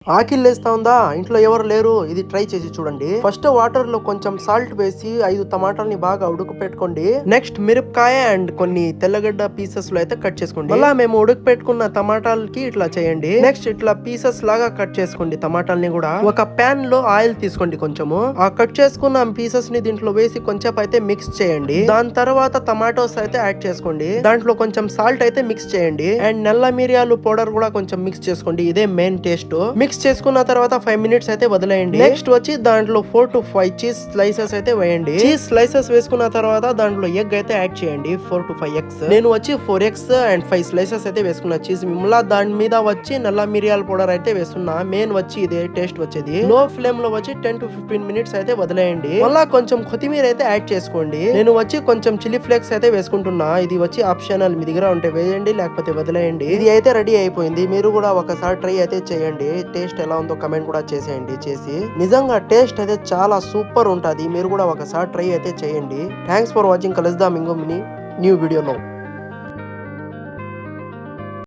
ఆకిల్లేస్తా ఉందా? ఇంట్లో ఎవరు లేరు. ఇది ట్రై చేసి చూడండి. ఫస్ట్ వాటర్ లో కొంచెం సాల్ట్ వేసి 5 టమాటాలని బాగా ఉడుకు పెట్టుకోండి. నెక్స్ట్ మిరపకాయ అండ్ కొన్ని తెల్లగడ్డ పీసెస్ లో అయితే కట్ చేసుకోండి. అలా మేము ఉడుకు పెట్టుకున్న టమాటాలకి ఇట్లా చేయండి. నెక్స్ట్ ఇట్లా పీసెస్ లాగా కట్ చేసుకోండి. టమాటాలని కూడా ఒక ప్యాన్ లో ఆయిల్ తీసుకోండి. కొంచెము ఆ కట్ చేసుకున్న పీసెస్ ని దీంట్లో వేసి కొంచెం అయితే మిక్స్ చేయండి. దాని తర్వాత టమాటోస్ అయితే యాడ్ చేసుకోండి. దాంట్లో కొంచెం సాల్ట్ అయితే మిక్స్ చేయండి. అండ్ నల్ల మిరియాలు పౌడర్ కూడా కొంచెం మిక్స్ చేసుకోండి. ఇదే మెయిన్ టేస్ట్. మిక్స్ చేసుకున్న తర్వాత 5 మినిట్స్ అయితే వదిలేయండి. నెక్స్ట్ వచ్చి దాంట్లో 4 to 5 చీజ్ స్లైసెస్ అయితే వేయండి. చీజ్ స్లైసెస్ వేసుకున్న తర్వాత దాంట్లో ఎగ్ అయితే యాడ్ చేయండి. 4 to 5 ఎగ్స్. నేను వచ్చి 4 ఎగ్స్ అండ్ 5 స్లైసెస్ అయితే వేసుకున్నా చీజ్. మళ్ళా దాని మీద వచ్చి నల్ల మిరియాల పౌడర్ అయితే వేస్తున్నా. మెయిన్ వచ్చి ఇదే టేస్ట్ వచ్చేది. లో ఫ్లేమ్ లో వచ్చి 10 to 15 మినిట్స్ అయితే వదిలేయండి. మళ్ళా కొంచెం కొత్తిమీర అయితే యాడ్ చేసుకోండి. నేను వచ్చి కొంచెం చిల్లీ ఫ్లేక్స్ అయితే వేసుకుంటున్నా. ఇది వచ్చి ఆప్షనల్, మీ దగ్గర ఉంటే వేయండి లేకపోతే వదిలేయండి. ఇది అయితే రెడీ అయిపోయింది. మీరు కూడా ఒకసారి ట్రై అయితే చేయండి. టేస్ట్ ఎలా ఉందో కమెంట్ కూడా చేసేయండి. నిజంగా టేస్ట్ అయితే చాలా సూపర్ ఉంటది. మీరు కూడా ఒకసారి ట్రై అయితే చేయండి. Thanks for watching. కలుద్దాం ఇంకో న్యూ వీడియోలో.